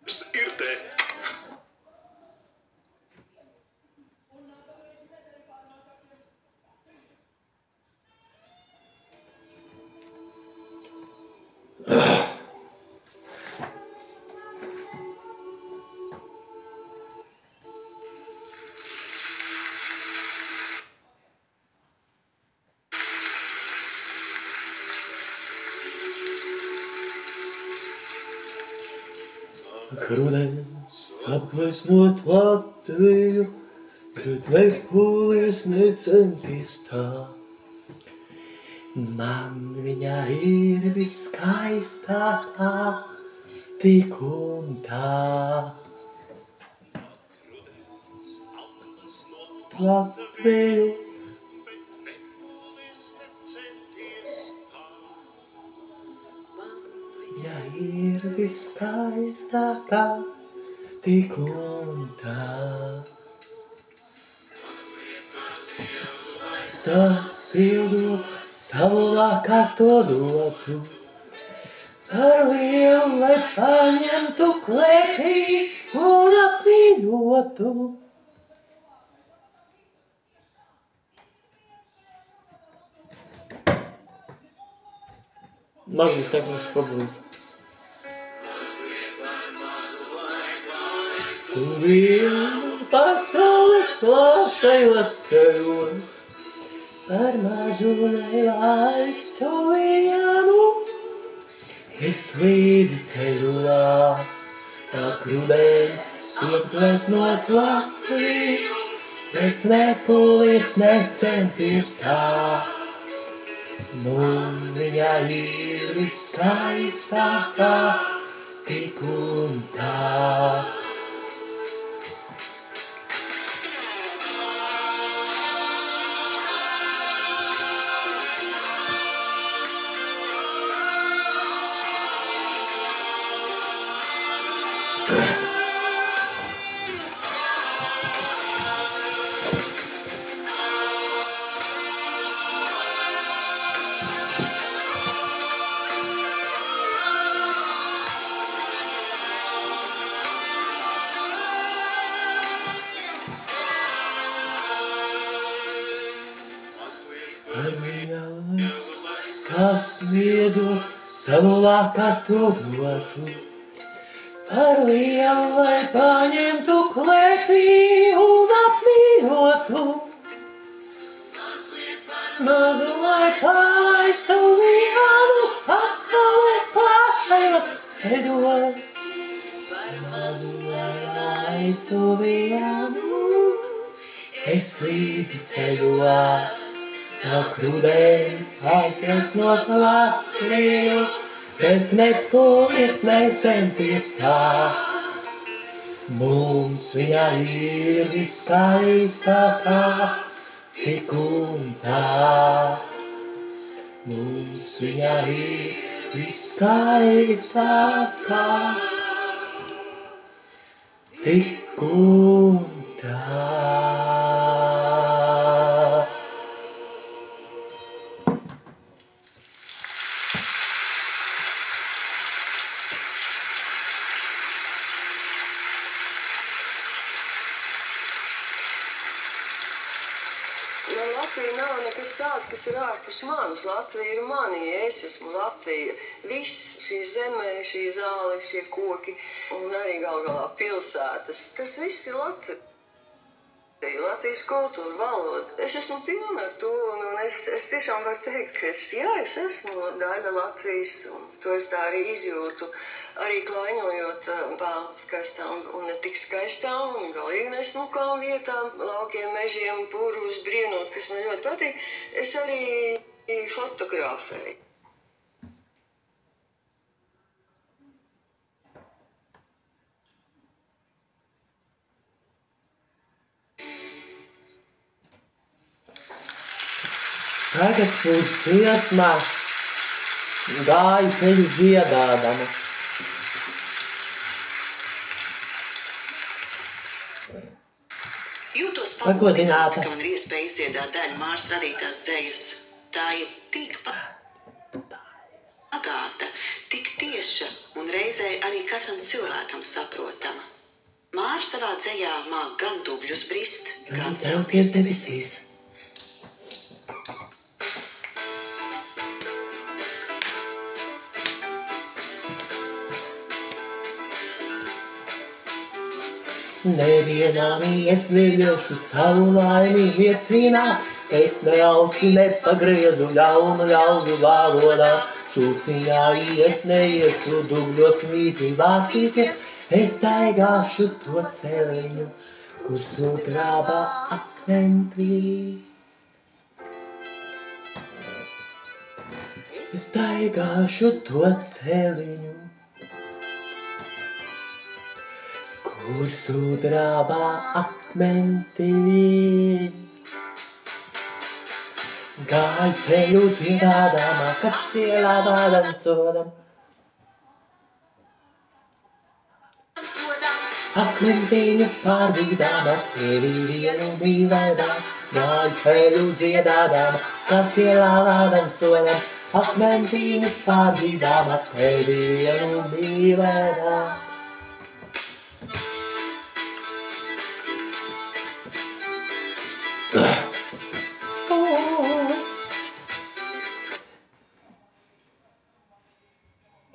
ir te. Rudens apgaismot Latviju, bet nepūlies necenties tā. Man viņa ir viskaistākā, tik un tā. Latviju, viņa ir viskaistākā, tik un tā. Sasildot savu lākārto dotu, par lielu, lai paņemtu klēpī un apmīļotu. Mazliet tehniski problēma. Tu vienu pasaules plašajos ceļos, par mazu nelaistu vienu. Es līdzi ceļos, tā rudens apgaismot Latviju, bet nepūlies necenties tā. Un viņa ir viskaistākā, tik un tā. Sasviedot savu lākārto dotu, par lielu, lai paņemtu klēpī un apmīļotu. Mazu, lai palaistu vienu pasaules plašajos ceļos, mazu, lai laistu vienu, es līdzi ceļos. Nāk rudens aizgaismot Latviju, bet nepūlies necenties tā. Mums viņa ir viskaistākā, tik un tā. Mums viņa ir viskaistākā, tik un tā. Latvija nav nekas tāds, kas ir ārpus manis. Latvija ir mani, es esmu Latvija. Viss, šī zeme, šī zāle, šie koki un arī gal galā pilsētas. Tas viss ir Latvija. Latvijas kultūra, valoda. Es esmu pilna ar to un es tiešām varu teikt, ka es esmu daļa Latvijas un to es tā arī izjūtu. Arī klaiņojot pa skaistām un ne tik skaistām un galīgi nesmukām vietām, laukiem, mežiem, purvus brīnot, kas man ļoti patīk, es arī fotografēju. Tagad būs dziesmā, gāju ceļu dziedādama. Jūtos pagodināta, ka man ir iespēja izdziedāt daļu Māras radītās dzejas. Tā ir tik pagāta, tik tieša un reizē arī katram cilvēkam saprotama. Māra savā dzejā māk gan dubļus brist, gan celties debesīs. Nevienam es neļaušu savu laimi iecināt, es neausti nepagriezu ļaunu ļaužu valodā. Šūciņā es neiešu dubļos mīti vārtīties, es staigāšu to celiņu, kur sudraba akmentī. Es staigāšu to celiņu, kur sudraba akmentī. Gāju ceļu dziedādama, kas ielādā dansodam. Akmentiņus pārdīdama, tevi vienu mīlēdam. Gāju ceļu dziedādama, kas ielādā dansodam. Akmentiņus pārdīdama, tevi vienu mīlēdam.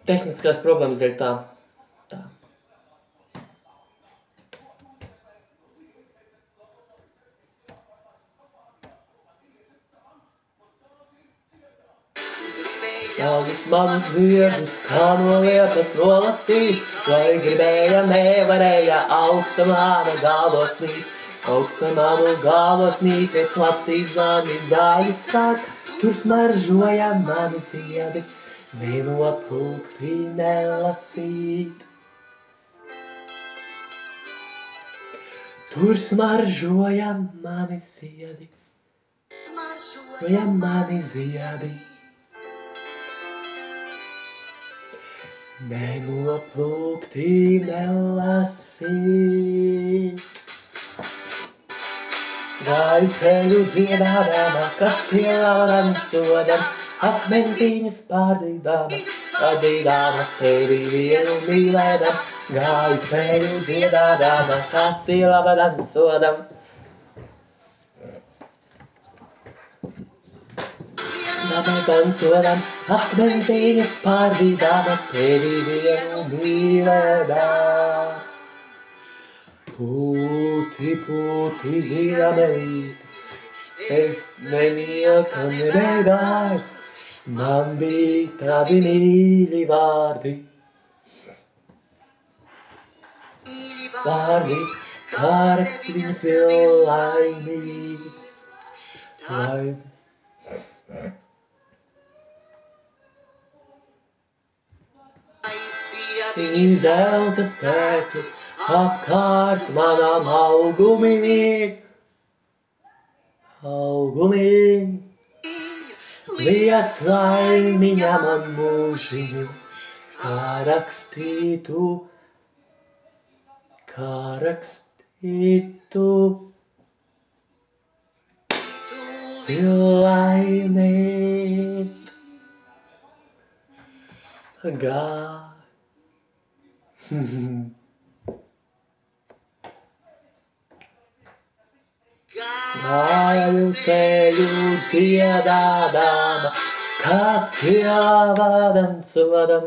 Tehniskās problēmas dēļ tā. Ļaudis manus dziedus, kā no liepas nolasīt, vai gribēja, nevarēja, augsta mana galotnīt. Augsta manu galotnīt, te platīs mani zāļi sāk, tur smaržoja mani ziedi. Nenopūkti nelasīt. Tur smaržoja mani ziedi. Smaržoja mani ziedi. Nenopūkti nelasīt. Gāju ceļu dziedādama, kas ielādam sodam. Akmentiņus pārdīdama, tevi vienu mīlēdam. Gāju ceļu dziedādama, kāds ielava dansodam. Dansodam, akmentiņus pārdīdama, tevi vienu mīlēdam. Pūti, pūti, ziemelīt, es neniekam negāju. Man bija tavi mīļi vārdi, vārdi, kā rakstīns vēl laimīgs. Zelta sēklu apkārt manām augumiem, liec laimiņa man mūžiņu, kā rakstītu, laimīt. Gāju ceļu dziedādama, kāds ielava dansodam,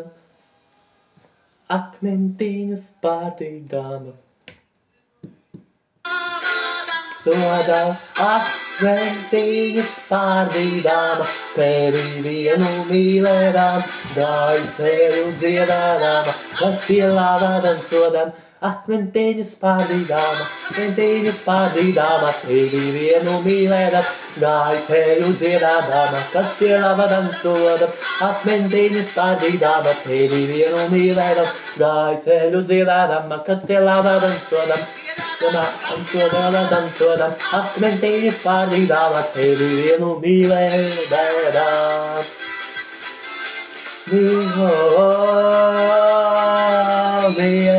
akmentiņus pārdīdama. Sodam, akmentiņus pārdīdama, tevi vienu mīlēdam. Gāju ceļu dziedādama, kāds ielava dansodam, akmentiņus pārdīdama, tevi vienu mīlēdam. Gāju ceļu dziedādama, kas ielava dansodam, akmentiņus pārdīdama, tevi vienu mīlēdam. Gāju ceļu dziedādama, kas ielava dansodam, dansodam, akmentiņus pārdīdama, tevi vienu mīlēdam. Vienu